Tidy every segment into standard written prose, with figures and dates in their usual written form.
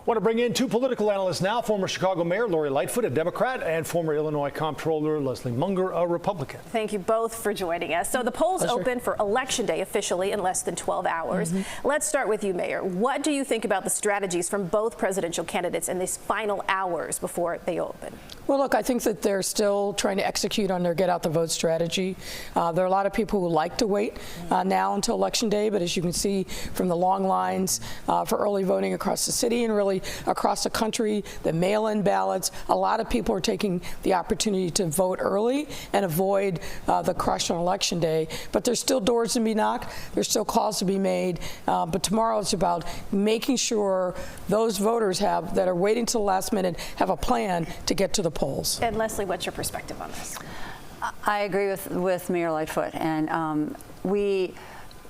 Want to bring in two political analysts now, former Chicago Mayor Lori Lightfoot, a Democrat, and former Illinois Comptroller Leslie Munger, a Republican. Thank you both for joining us. So the polls open for Election Day officially in less than 12 hours. Let's start with you, Mayor. What do you think about the strategies from both presidential candidates in these final hours before they open? Well, look, I think that they're still trying to execute on their get-out-the-vote strategy. There are a lot of people who like to wait now until Election Day, but as you can see from the long lines for early voting across the city and really across the country, the mail-in ballots, a lot of people are taking the opportunity to vote early and avoid the crush on Election Day. But there's still doors to be knocked. There's still calls to be made. But tomorrow it's about making sure those voters that are waiting till the last minute have a plan to get to the polls. And Leslie, what's your perspective on this? I agree with Mayor Lightfoot, and we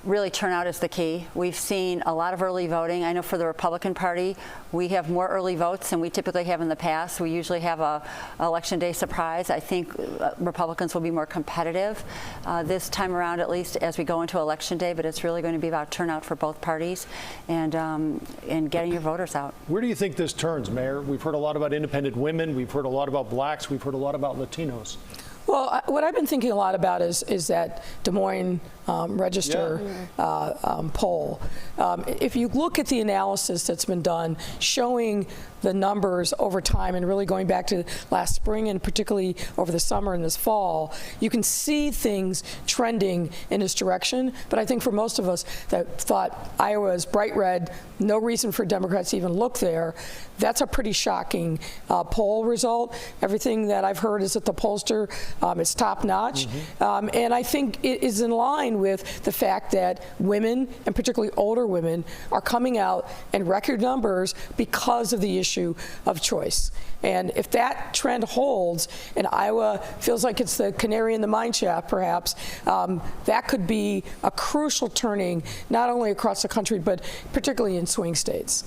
really turnout is the key. We've seen a lot of early voting. I know for the Republican Party, we have more early votes than we typically have in the past. We usually have a Election Day surprise. I think Republicans will be more competitive this time around, at least as we go into Election Day, but it's really going to be about turnout for both parties and getting your voters out. Where do you think this turns, Mayor? We've heard a lot about independent women. We've heard a lot about blacks. We've heard a lot about Latinos. Well, what I've been thinking a lot about is that Des Moines Register poll. If you look at the analysis that's been done showing the numbers over time and really going back to last spring and particularly over the summer and this fall, you can see things trending in this direction. But I think for most of us that thought Iowa is bright red, no reason for Democrats to even look there, that's a pretty shocking poll result. Everything that I've heard is that the pollster is top notch. And I think it is in line with the fact that women, and particularly older women, are coming out in record numbers because of the issue of choice. And if that trend holds and Iowa feels like it's the canary in the mine shaft, perhaps, that could be a crucial turning, not only across the country, but particularly in swing states.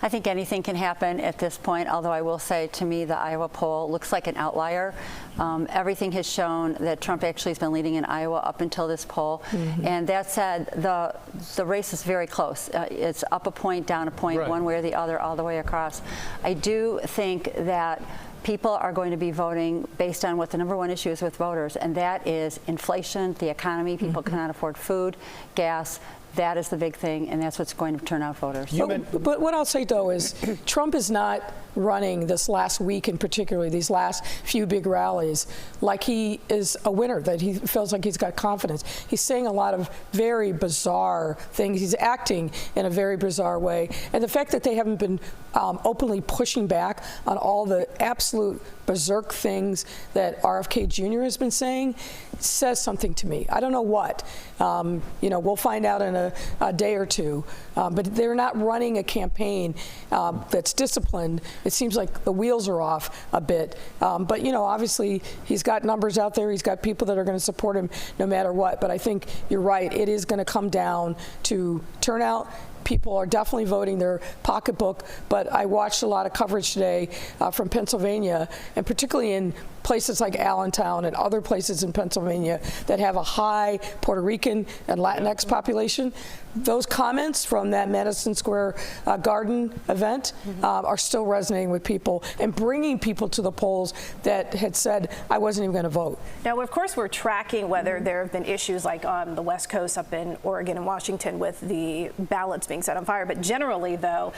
I think anything can happen at this point, although I will say, to me, the Iowa poll looks like an outlier. Everything has shown that Trump actually has been leading in Iowa up until this poll. And that said, the race is very close. It's up a point, down a point, one way or the other, all the way across. I do think that people are going to be voting based on what the #1 issue is with voters, and that is inflation, the economy. People cannot afford food, gas. That is the big thing, and that's what's going to turn out voters. But what I'll say, though, is Trump is not running this last week, and particularly these last few big rallies, like he is a winner, that he feels like he's got confidence. He's saying a lot of very bizarre things. He's acting in a very bizarre way. And the fact that they haven't been openly pushing back on all the absolute berserk things that RFK Jr. has been saying says something to me. I don't know what. We'll find out in a day or two. But they're not running a campaign that's disciplined. It seems like the wheels are off a bit. But, obviously he's got numbers out there. He's got people that are going to support him no matter what. But I think you're right. It is going to come down to turnout. People are definitely voting their pocketbook, but I watched a lot of coverage today from Pennsylvania, and particularly in places like Allentown and other places in Pennsylvania that have a high Puerto Rican and Latinx population. Those comments from that Madison Square Garden event are still resonating with people and bringing people to the polls that had said, I wasn't even going to vote. Now, of course, we're tracking whether there have been issues like on the West Coast up in Oregon and Washington with the ballots being set on fire. But generally, though,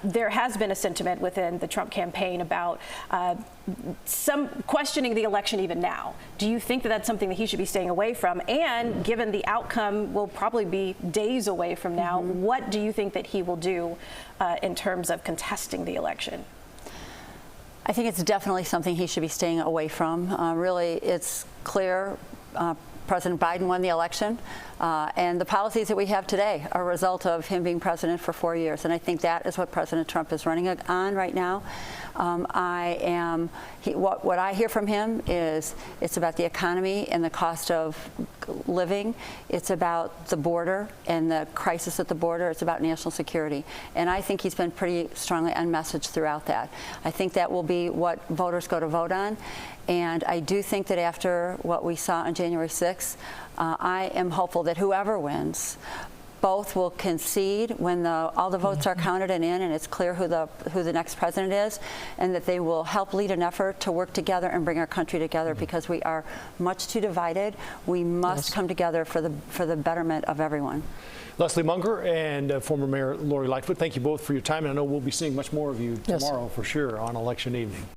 there has been a sentiment within the Trump campaign about some questioning the election even now. Do you think that that's something that he should be staying away from? And given the outcome will probably be days away from now, what do you think that he will do in terms of contesting the election? I think it's definitely something he should be staying away from. Really, it's clear President Biden won the election, and the policies that we have today are a result of him being president for 4 years. And I think that is what President Trump is running on right now. What I hear from him is it's about the economy and the cost of living. It's about the border and the crisis at the border. It's about national security. And I think he's been pretty strongly on message throughout that. I think that will be what voters go to vote on. And I do think that after what we saw on January 6th, I am hopeful that whoever wins both will concede when all the votes are counted and in, and it's clear who the next president is, and that they will help lead an effort to work together and bring our country together, because we are much too divided. We must come together for the betterment of everyone. Leslie Munger and former Mayor Lori Lightfoot, thank you both for your time, and I know we'll be seeing much more of you tomorrow for sure on election evening.